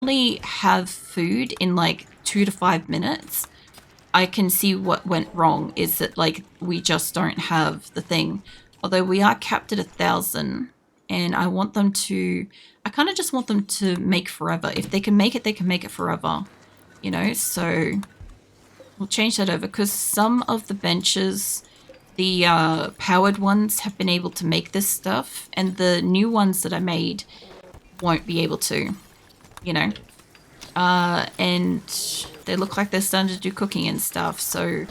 only have food in like 2 to 5 minutes, I can see what went wrong is that like we just don't have the thing. Although we are capped at 1,000 and I want them to, I kind of just want them to make forever. If they can make it, they can make it forever, you know? So we'll change that over because some of the benches, the powered ones have been able to make this stuff and the new ones that I made won't be able to, you know? And they look like they're starting to do cooking and stuff, so...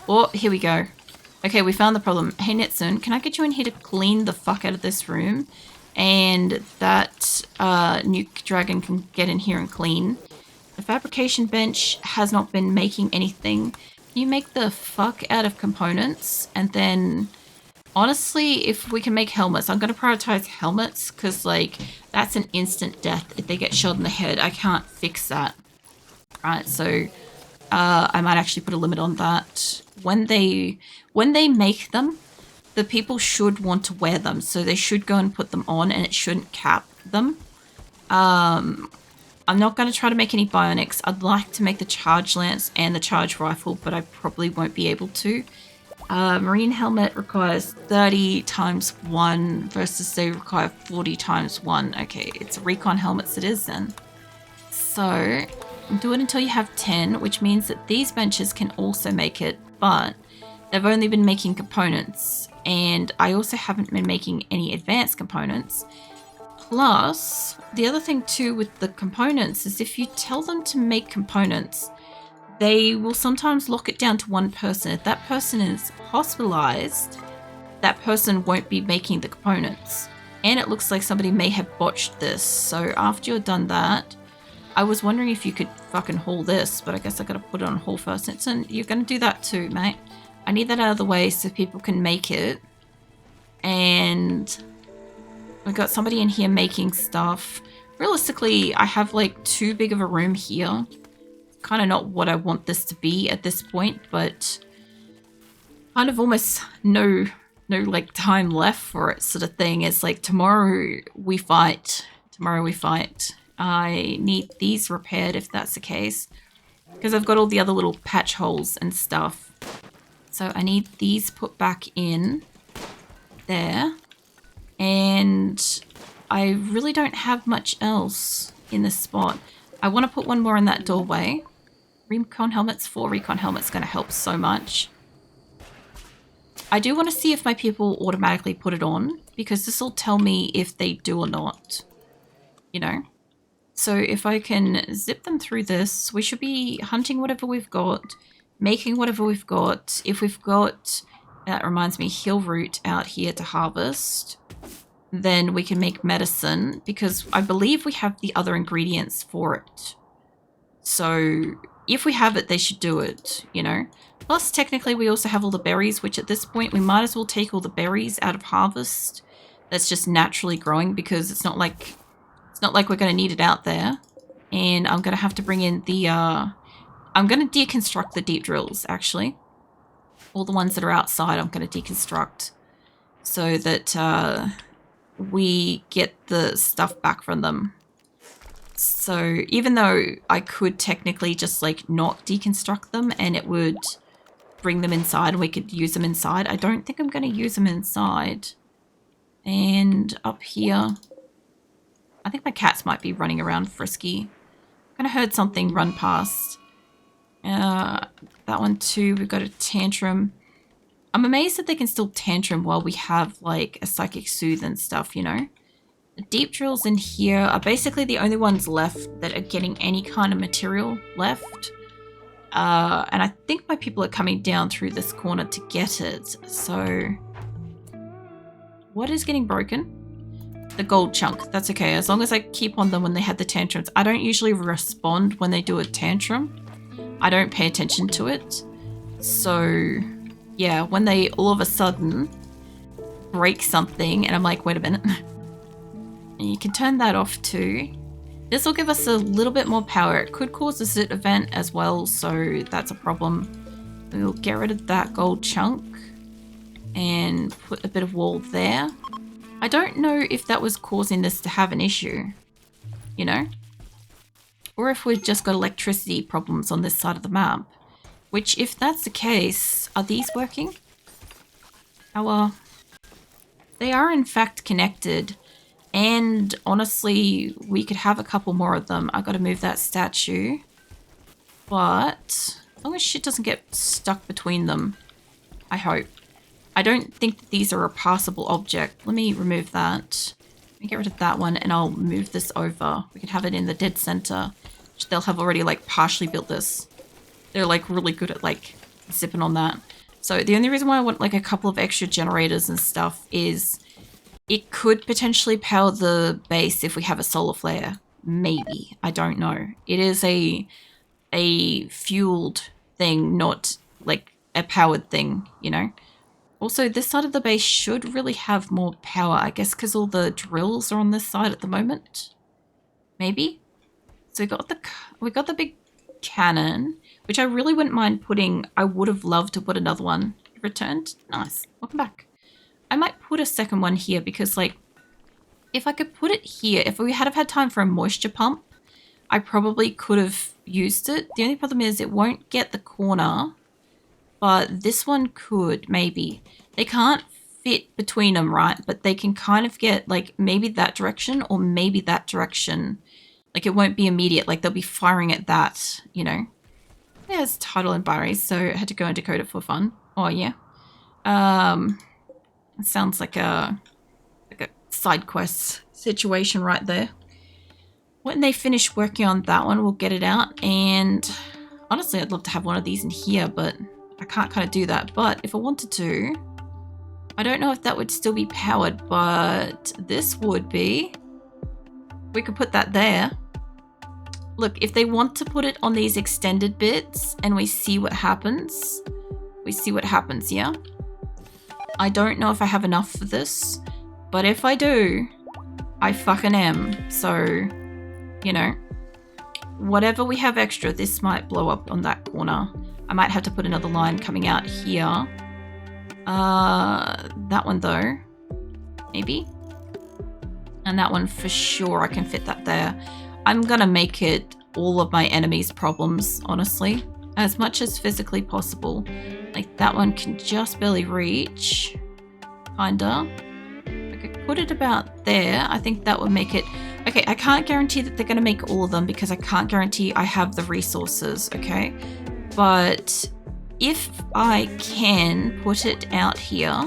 Oh, here we go. Okay, we found the problem. Hey, Netsun, can I get you in here to clean the fuck out of this room? And that nuke dragon can get in here and clean. The fabrication bench has not been making anything. You make the fuck out of components, and then... Honestly, if we can make helmets, I'm going to prioritize helmets because, like, that's an instant death if they get shot in the head. I can't fix that. Right, so I might actually put a limit on that. When they make them, the people should want to wear them. So they should go and put them on and it shouldn't cap them. I'm not going to try to make any bionics. I'd like to make the charge lance and the charge rifle, but I probably won't be able to. Marine helmet requires 30 times 1 versus they require 40 times 1. Okay, it's recon helmets it is then. So, do it until you have 10, which means that these benches can also make it, but they've only been making components, and I also haven't been making any advanced components. Plus, the other thing too with the components is if you tell them to make components, they will sometimes lock it down to one person. If that person is hospitalized, that person won't be making the components. And it looks like somebody may have botched this. So after you're done that, I was wondering if you could fucking haul this, but I guess I gotta put it on haul first. And you're gonna do that too, mate. I need that out of the way so people can make it. And we've got somebody in here making stuff. Realistically, I have like too big of a room here. Kind of not what I want this to be at this point, but kind of almost no like time left for it sort of thing. It's like tomorrow we fight. I need these repaired if that's the case, because I've got all the other little patch holes and stuff. So I need these put back in there, and I really don't have much else in this spot. I want to put one more in that doorway. Recon helmets, 4 recon helmets going to help so much. I do want to see if my people automatically put it on, because this will tell me if they do or not, you know. So if I can zip them through this, we should be hunting whatever we've got, making whatever we've got. If we've got, that reminds me, hill root out here to harvest, then we can make medicine, because I believe we have the other ingredients for it. So if we have it, they should do it, you know. Plus, technically, we also have all the berries, which at this point, we might as well take all the berries out of harvest. That's just naturally growing, because it's not like we're going to need it out there. And I'm going to have to bring in the, I'm going to deconstruct the deep drills, actually. All the ones that are outside, I'm going to deconstruct so that we get the stuff back from them. So even though I could technically just like not deconstruct them and it would bring them inside and we could use them inside, I don't think I'm going to use them inside. And up here, I think my cats might be running around frisky. I kind of heard something run past. That one too, we've got a tantrum. I'm amazed that they can still tantrum while we have like a psychic soothe and stuff, you know? The deep drills in here are basically the only ones left that are getting any kind of material left. And I think my people are coming down through this corner to get it. So what is getting broken? The gold chunk. That's okay. As long as I keep on them when they have the tantrums. I don't usually respond when they do a tantrum. I don't pay attention to it. So yeah, when they all of a sudden break something and I'm like, wait a minute. And you can turn that off too. This will give us a little bit more power. It could cause a zit event as well, so that's a problem. We'll get rid of that gold chunk and put a bit of wall there. I don't know if that was causing this to have an issue, you know? Or if we've just got electricity problems on this side of the map. Which, if that's the case, are these working? They are in fact connected. And honestly, we could have a couple more of them. I gotta move that statue. But as long as shit doesn't get stuck between them, I hope. I don't think that these are a passable object. Let me remove that. Let me get rid of that one and I'll move this over. We could have it in the dead center. Which they'll have already like partially built this. They're like really good at like zipping on that. So the only reason why I want like a couple of extra generators and stuff is it could potentially power the base if we have a solar flare. Maybe. I don't know. It is a fueled thing, not like a powered thing, you know? Also, this side of the base should really have more power, I guess because all the drills are on this side at the moment. Maybe? So we got the big cannon, which I really wouldn't mind putting. I would have loved to put another one. You returned? Nice. Welcome back. I might put a second one here because, like, if I could put it here, if we had have had time for a moisture pump, I probably could have used it. The only problem is it won't get the corner, but this one could, maybe. They can't fit between them, right? But they can kind of get, like, maybe that direction or maybe that direction. Like, it won't be immediate. Like, they'll be firing at that, you know? There's title and Barry's, so I had to go and decode it for fun. Oh, yeah. It sounds like a side quest situation right there. When they finish working on that one, we'll get it out. And honestly, I'd love to have one of these in here, but I can't kind of do that. But if I wanted to, I don't know if that would still be powered, but this would be. We could put that there. Look, if they want to put it on these extended bits and we see what happens, yeah? I don't know if I have enough for this, but if I do, I fucking am. So, you know, whatever we have extra, this might blow up on that corner. I might have to put another line coming out here. That one though, maybe. And that one for sure, I can fit that there. I'm gonna make it all of my enemies' problems, honestly, as much as physically possible. Like that one can just barely reach, kinda. I could put it about there. I think that would make it. Okay, I can't guarantee that they're gonna make all of them because I can't guarantee I have the resources, okay? But if I can put it out here,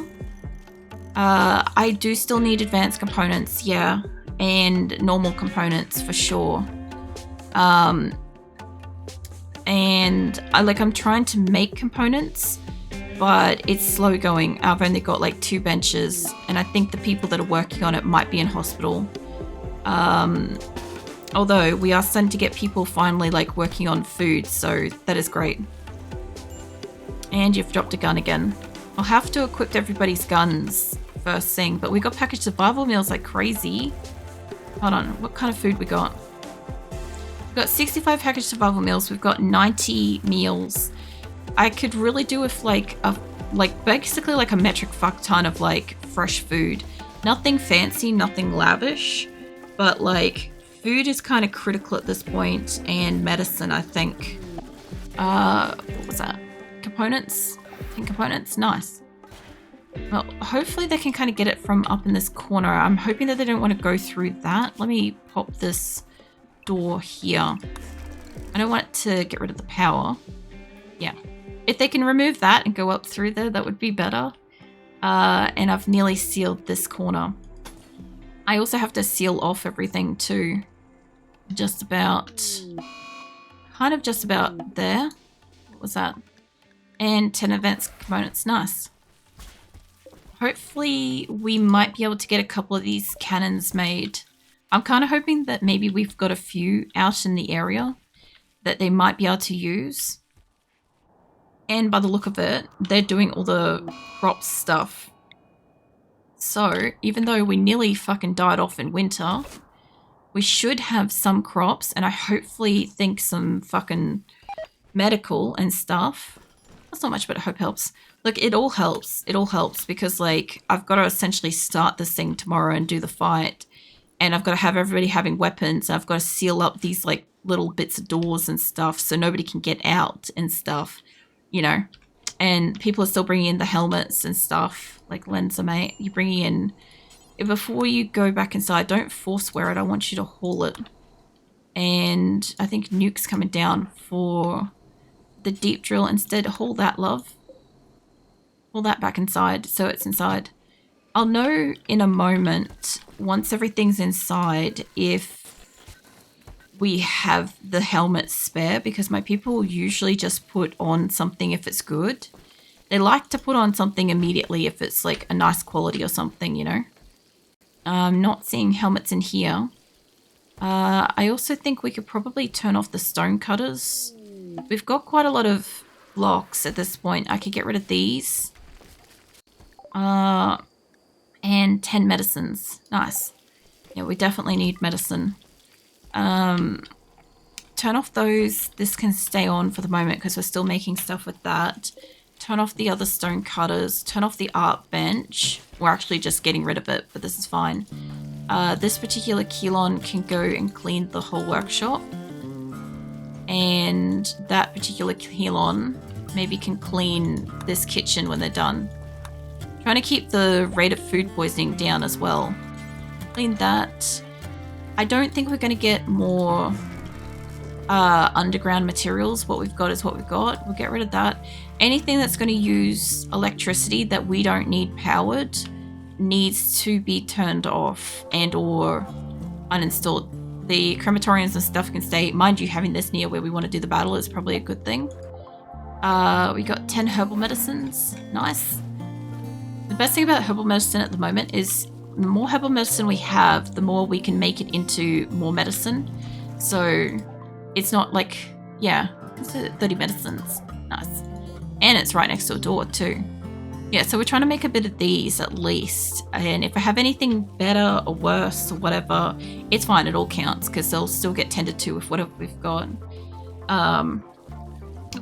I do still need advanced components, yeah, and normal components for sure. And I'm trying to make components, but it's slow going. I've only got like 2 benches, and I think the people that are working on it might be in hospital. Although we are starting to get people finally like working on food, so that is great. And you've dropped a gun again. I'll have to equip everybody's guns first thing, but we got packaged survival meals like crazy. Hold on, what kind of food we got? We've got 65 packaged survival meals. We've got 90 meals. I could really do with basically like a metric fuck ton of like fresh food. Nothing fancy, nothing lavish, but like food is kind of critical at this point, and medicine, I think. What was that? Components? 10 components? Nice. Well, hopefully they can kind of get it from up in this corner. I'm hoping that they don't want to go through that. Let me pop this door here. I don't want it to get rid of the power. Yeah. If they can remove that and go up through there, that would be better. And I've nearly sealed this corner. I also have to seal off everything too. Just about there. What was that? And 10 advanced components. Nice. Hopefully we might be able to get a couple of these cannons made. I'm kind of hoping that maybe we've got a few out in the area that they might be able to use. And by the look of it, they're doing all the crop stuff. So even though we nearly fucking died off in winter, we should have some crops, and I hopefully think some fucking medical and stuff. That's not much, but I hope helps. Look, it all helps. It all helps because, like, I've got to essentially start this thing tomorrow and do the fight. And I've got to have everybody having weapons. And I've got to seal up these, like, little bits of doors and stuff so nobody can get out and stuff, you know. And people are still bringing in the helmets and stuff, like Lenza, mate. You're bringing in... Before you go back inside, don't force wear it. I want you to haul it. And I think Nuke's coming down for the deep drill. Instead, haul that, love. Haul that back inside so it's inside. I'll know in a moment, once everything's inside, if we have the helmet spare, because my people usually just put on something if it's good. They like to put on something immediately if it's like a nice quality or something, you know. I'm not seeing helmets in here. I also think we could probably turn off the stone cutters. We've got quite a lot of blocks at this point. I could get rid of these. And 10 medicines. Nice. Yeah, we definitely need medicine. Turn off those. This can stay on for the moment because we're still making stuff with that. Turn off the other stone cutters. Turn off the art bench. We're actually just getting rid of it, but this is fine. This particular Keylon can go and clean the whole workshop. And that particular Keylon maybe can clean this kitchen when they're done. Trying to keep the rate of food poisoning down as well. Clean that. I don't think we're going to get more underground materials. What we've got is what we've got. We'll get rid of that. Anything that's going to use electricity that we don't need powered needs to be turned off and or uninstalled. The crematoriums and stuff can stay. Mind you, having this near where we want to do the battle is probably a good thing. We got 10 herbal medicines. Nice. The best thing about herbal medicine at the moment is the more herbal medicine we have, the more we can make it into more medicine. So it's not like, yeah, it's 30 medicines. Nice. And it's right next to a door too. Yeah, so we're trying to make a bit of these at least. And if I have anything better or worse or whatever, it's fine. It all counts because they'll still get tended to with whatever we've got. So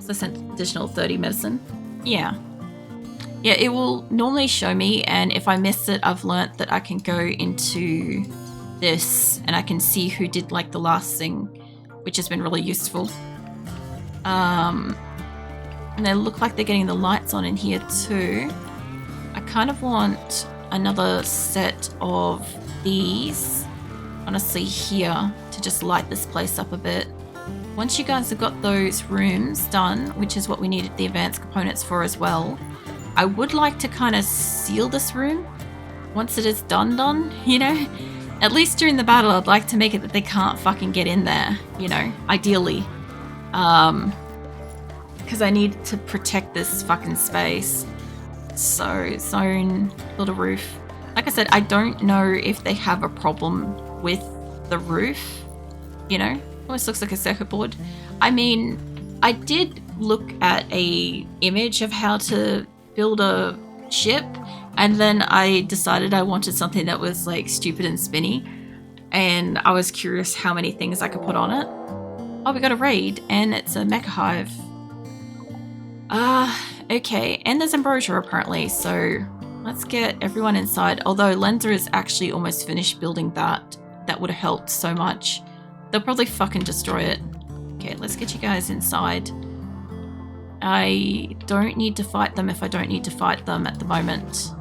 I sent additional 30 medicine. Yeah. Yeah, it will normally show me, and if I miss it, I've learnt that I can go into this and I can see who did like the last thing, which has been really useful. And they look like they're getting the lights on in here too. I kind of want another set of these, honestly, here to just light this place up a bit. Once you guys have got those rooms done, which is what we needed the advanced components for as well, I would like to kind of seal this room once it is done, you know? At least during the battle, I'd like to make it that they can't fucking get in there, you know, ideally. Because I need to protect this fucking space. So, zone, build a roof. Like I said, I don't know if they have a problem with the roof, you know? Almost looks like a circuit board. I mean, I did look at a image of how to build a ship, and then I decided I wanted something that was like stupid and spinny, and I was curious how many things I could put on it. Oh, we got a raid, and it's a mecha hive. Okay, and there's ambrosia apparently, so let's get everyone inside. Although Lenza is actually almost finished building that. That would have helped so much. They'll probably fucking destroy it. Okay, let's get you guys inside. I don't need to fight them if I don't need to fight them at the moment.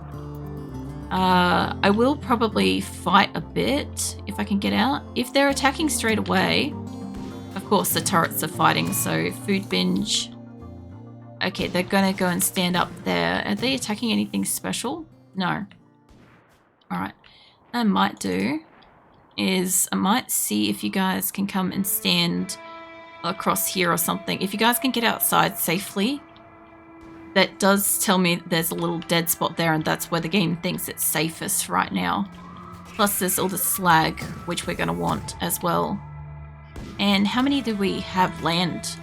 I will probably fight a bit if I can get out. If they're attacking straight away, of course the turrets are fighting, so food binge. Okay, they're gonna go and stand up there. Are they attacking anything special? No. Alright. What I might do is I might see if you guys can come and stand across here or something. If you guys can get outside safely, that does tell me there's a little dead spot there, and that's where the game thinks it's safest right now. Plus there's all the slag, which we're gonna want as well. And how many do we have land?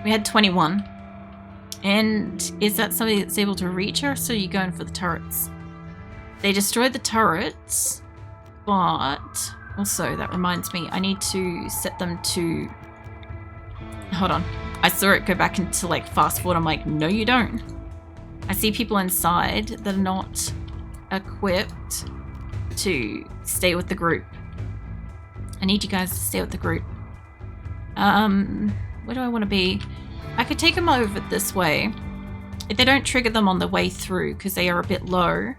We had 21. And is that somebody that's able to reach her? So you're going for the turrets. They destroyed the turrets, but also that reminds me, I need to set them to... Hold on. I saw it go back into like fast forward. I'm like, no you don't. I see people inside that are not equipped to stay with the group. I need you guys to stay with the group. Where do I want to be? I could take them over this way. If they don't trigger them on the way through because they are a bit low.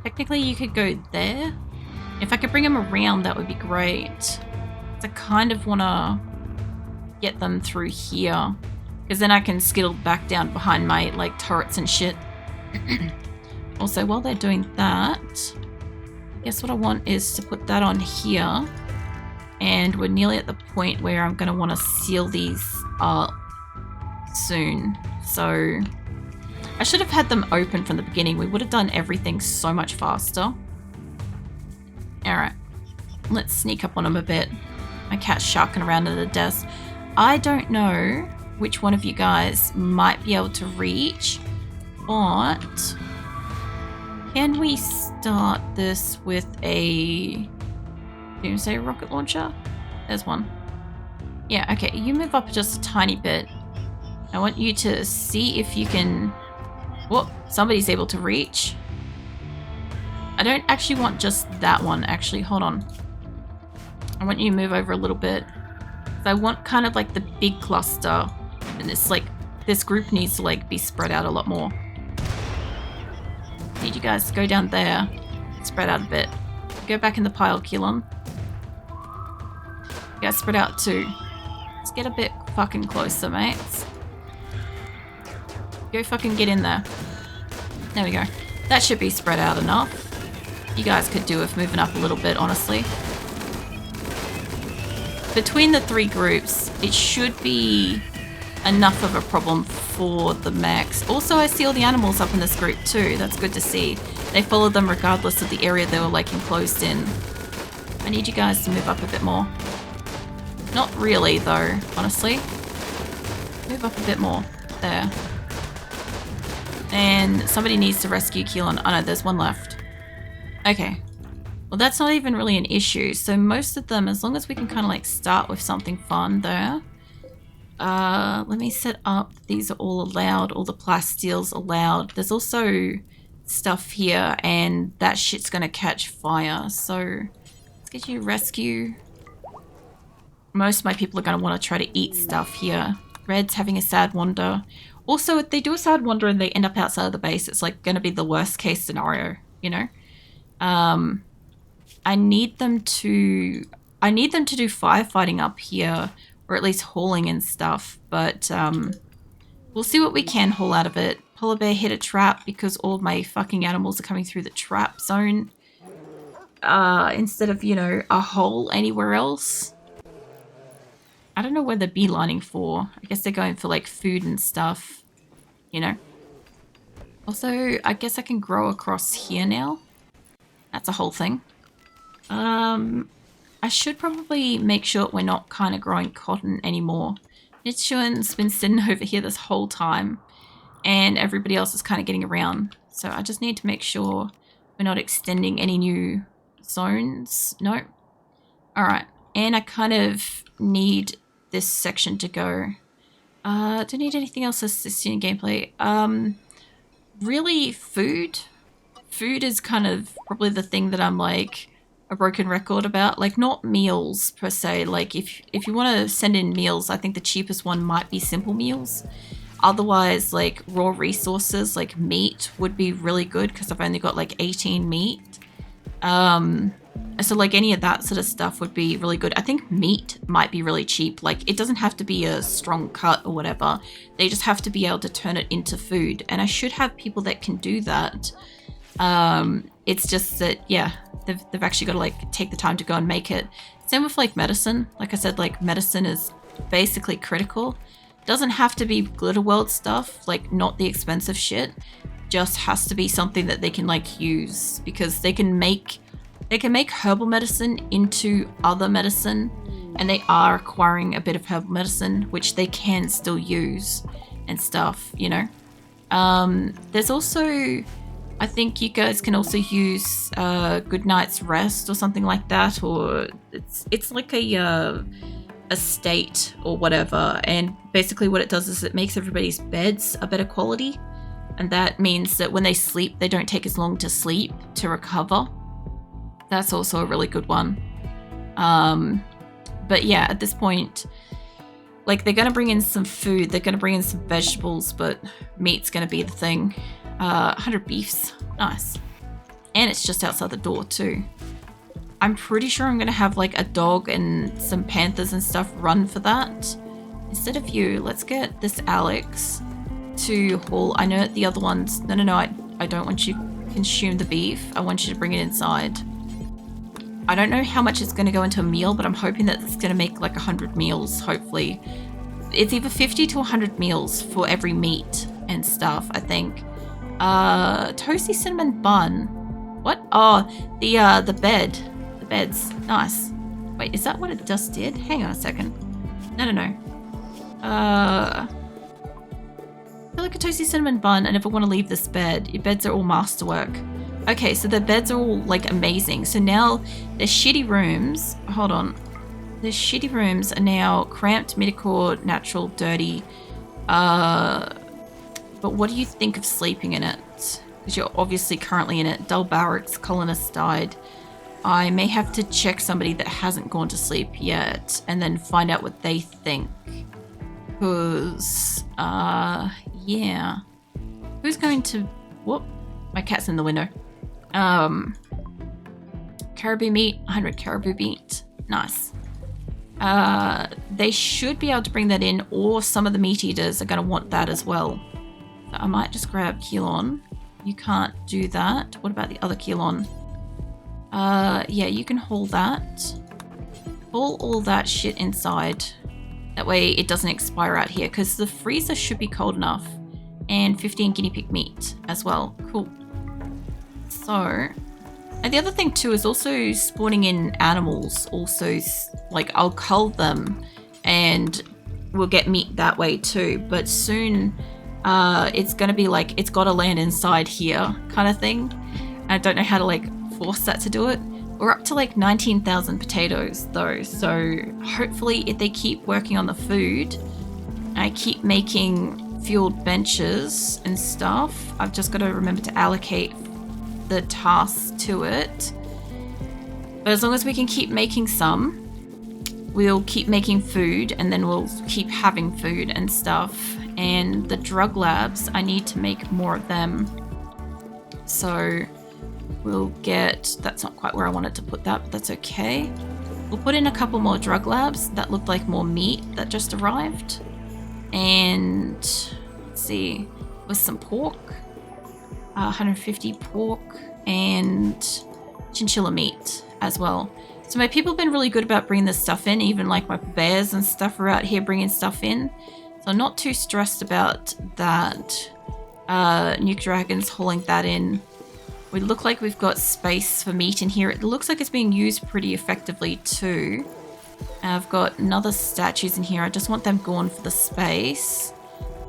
Technically, you could go there. If I could bring them around, that would be great. I kind of want to get them through here. Because then I can skittle back down behind my, like, turrets and shit. Also, while they're doing that, I guess what I want is to put that on here. And we're nearly at the point where I'm going to want to seal these up soon. So I should have had them open from the beginning. We would have done everything so much faster. Alright, let's sneak up on them a bit. My cat's sharking around at the desk. I don't know which one of you guys might be able to reach, but can we start this with a doomsday rocket launcher? There's one. Yeah, okay, you move up just a tiny bit. I want you to see if you can... Whoop, somebody's able to reach. I don't actually want just that one, actually. Hold on. I want you to move over a little bit. So I want kind of like the big cluster. And this group needs to like be spread out a lot more. Need you guys to go down there. Spread out a bit. Go back in the pile, kill them. You guys spread out too. Let's get a bit fucking closer, mates. Go fucking get in there. There we go. That should be spread out enough. You guys could do with moving up a little bit, honestly. Between the three groups, it should be enough of a problem for the mechs. Also, I see all the animals up in this group too. That's good to see. They followed them regardless of the area they were like enclosed in. I need you guys to move up a bit more. Not really though, honestly. Move up a bit more. There. And somebody needs to rescue Keelan. Oh no, there's one left. Okay. Well, that's not even really an issue. So most of them, as long as we can kind of like start with something fun there. Let me set up. These are all allowed. All the plastiles allowed. There's also stuff here and that shit's going to catch fire. So let's get you rescue. Most of my people are going to want to try to eat stuff here. Red's having a sad wander. Also, if they do a sad wander and they end up outside of the base, it's like going to be the worst case scenario, you know? I need them to do firefighting up here, or at least hauling and stuff, but we'll see what we can haul out of it. Polar bear hit a trap because all of my fucking animals are coming through the trap zone instead of, you know, a hole anywhere else. I don't know where they're beelining for. I guess they're going for like food and stuff, you know. Also, I guess I can grow across here now. That's a whole thing. I should probably make sure we're not kind of growing cotton anymore. Nitchuan's been sitting over here this whole time and everybody else is kind of getting around. So I just need to make sure we're not extending any new zones. Nope. All right. And I kind of need this section to go. Don't need anything else assisting in gameplay. Really food. Food is kind of probably the thing that I'm like a broken record about. Like not meals per se. Like if you want to send in meals, I think the cheapest one might be simple meals. Otherwise, like raw resources like meat would be really good because I've only got like 18 meat. So like any of that sort of stuff would be really good. I think meat might be really cheap. Like it doesn't have to be a strong cut or whatever. They just have to be able to turn it into food. And I should have people that can do that. It's just that, yeah, they've actually got to like take the time to go and make it. Same with like medicine. Like I said, like medicine is basically critical. Doesn't have to be glitter world stuff, like not the expensive shit. Just has to be something that they can like use because they can make herbal medicine into other medicine, and they are acquiring a bit of herbal medicine, which they can still use and stuff, you know. There's also, I think you guys can also use Good Night's Rest or something like that, or it's like a state or whatever, and basically what it does is it makes everybody's beds a better quality, and that means that when they sleep, they don't take as long to sleep to recover. That's also a really good one. But yeah, at this point, Like, they're going to bring in some food, they're going to bring in some vegetables, but meat's going to be the thing. 100 beefs. Nice. And it's just outside the door too. I'm pretty sure I'm going to have like a dog and some panthers and stuff run for that. Instead of you, let's get this Alex to haul. I know the other ones... No, I don't want you to consume the beef. I want you to bring it inside. I don't know how much it's going to go into a meal, but I'm hoping that it's going to make like 100 meals, hopefully. It's either 50 to 100 meals for every meat and stuff, I think. Toasty cinnamon bun. What? Oh, the bed. The beds. Nice. Wait, is that what it just did? Hang on a second. No. I feel like a toasty cinnamon bun. I never want to leave this bed. Your beds are all masterwork. Okay, so the beds are all like amazing. So now the shitty rooms, hold on. The shitty rooms are now cramped, midcore, natural, dirty. But what do you think of sleeping in it? Because you're obviously currently in it. Dull barracks, colonist died. I may have to check somebody that hasn't gone to sleep yet and then find out what they think. Because, yeah. Who's going to... Whoop. My cat's in the window. Caribou meat, 100 caribou meat. Nice. They should be able to bring that in, or some of the meat eaters are going to want that as well. So I might just grab Keelon. You can't do that. What about the other Keelon? Yeah, you can haul that. Haul all that shit inside. That way it doesn't expire out here, because the freezer should be cold enough. And 15 guinea pig meat as well. Cool. So, and the other thing too is also spawning in animals. Also, like, I'll cull them and we'll get meat that way too. But soon, it's going to be like, it's got to land inside here kind of thing. And I don't know how to like force that to do it. We're up to like 19,000 potatoes though. So hopefully if they keep working on the food, I keep making fueled benches and stuff. I've just got to remember to allocate the tasks to it. But as long as we can keep making some, we'll keep making food, and then we'll keep having food and stuff. And the drug labs, I need to make more of them. So we'll get... That's not quite where I wanted to put that, but that's okay. We'll put in a couple more drug labs. That looked like more meat that just arrived. And let's see, with some pork, 150 pork and chinchilla meat as well. So my people have been really good about bringing this stuff in, even like my bears and stuff are out here bringing stuff in. So I'm not too stressed about that. Nuke Dragon's hauling that in. We look like we've got space for meat in here. It looks like it's being used pretty effectively too. I've got another statues in here. I just want them gone for the space.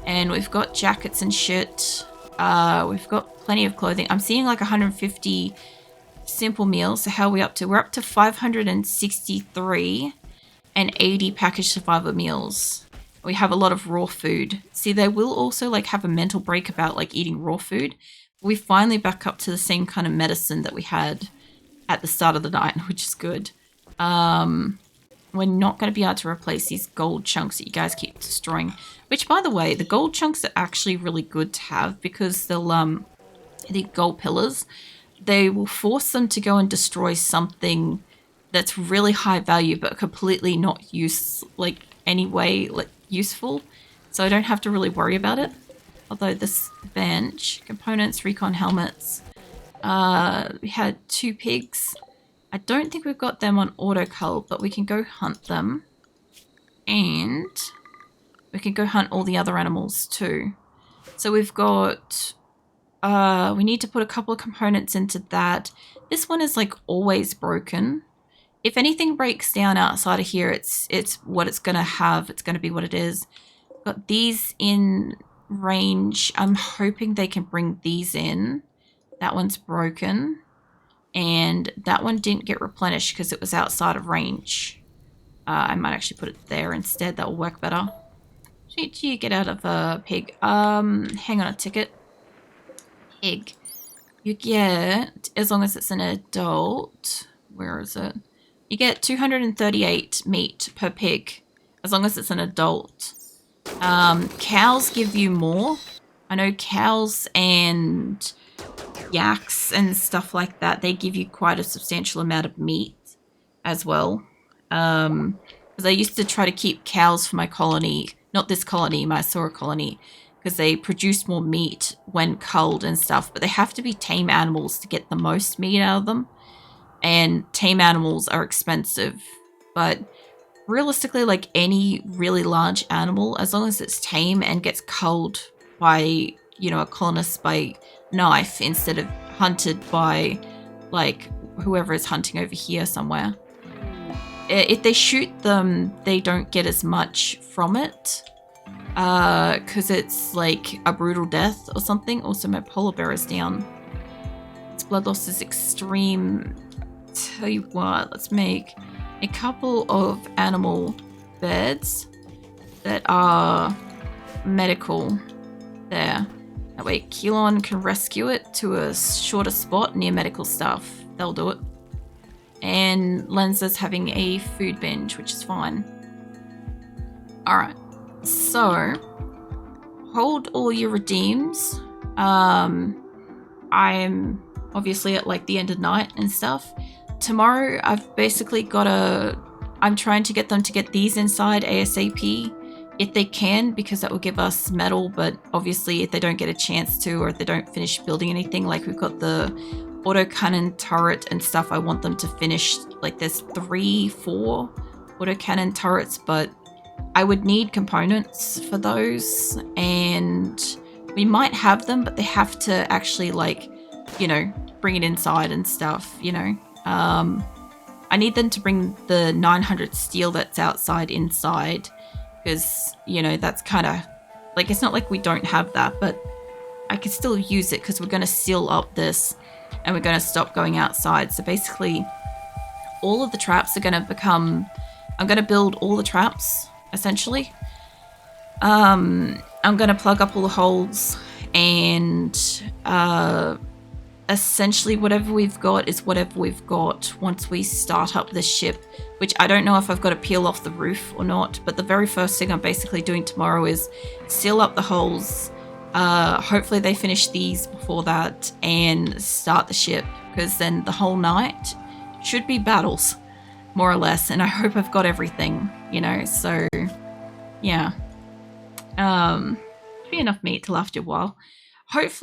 And we've got jackets and shit. We've got plenty of clothing. I'm seeing like 150 simple meals. So how are we up to? We're up to 563 and 80 packaged survivor meals. We have a lot of raw food. See, they will also like have a mental break about like eating raw food. We finally back up to the same kind of medicine that we had at the start of the night, which is good. We're not going to be able to replace these gold chunks that you guys keep destroying. Which, by the way, the gold chunks are actually really good to have because they'll, the gold pillars, they will force them to go and destroy something that's really high value but completely not useful. So I don't have to really worry about it. Although this bench, components, recon helmets, we had 2 pigs. I don't think we've got them on auto cull, but we can go hunt them. And we can go hunt all the other animals too. So we've got, we need to put a couple of components into that. This one is like always broken. If anything breaks down outside of here, it's what it's going to have. It's going to be what it is. Got these in range. I'm hoping they can bring these in. That one's broken. And that one didn't get replenished because it was outside of range. I might actually put it there instead. That will work better. Did you get out of a pig? Hang on a ticket. Pig. You get, as long as it's an adult, where is it? You get 238 meat per pig. as long as it's an adult. Cows give you more. I know cows and yaks and stuff like that, they give you quite a substantial amount of meat as well. Because I used to try to keep cows for my colony, not this colony, my Sora colony, because they produce more meat when culled and stuff, but they have to be tame animals to get the most meat out of them. And tame animals are expensive, but realistically, like any really large animal, as long as it's tame and gets culled by, you know, a colonist by knife instead of hunted by, like, whoever is hunting over here somewhere. If they shoot them, they don't get as much from it, because it's like a brutal death or something. Also, my polar bear is down. Its blood loss is extreme. Tell you what, let's make a couple of animal beds that are medical there. That way Keelon can rescue it to a shorter spot near medical stuff. They'll do it. And Lenza's having a food binge, which is fine. Alright, so hold all your redeems. I'm obviously at like the end of night and stuff. Tomorrow I've basically got I'm trying to get them to get these inside ASAP if they can, because that will give us metal, but obviously if they don't get a chance to, or if they don't finish building anything, like we've got the autocannon turret and stuff, I want them to finish, like there's 3-4 autocannon turrets, but I would need components for those, and we might have them, but they have to actually, like, you know, bring it inside and stuff, you know. I need them to bring the 900 steel that's outside inside, because, you know, that's kind of, like, it's not like we don't have that, but I can still use it because we're going to seal up this and we're going to stop going outside. So basically, all of the traps are going to become, I'm going to build all the traps, essentially. I'm going to plug up all the holes, and essentially whatever we've got is whatever we've got once we start up this ship, which I don't know if I've got to peel off the roof or not, but the very first thing I'm basically doing tomorrow is seal up the holes. Hopefully they finish these before that and start the ship, because then the whole night should be battles, more or less, and I hope I've got everything, you know, so yeah. Be enough meat to last you a while. Hopefully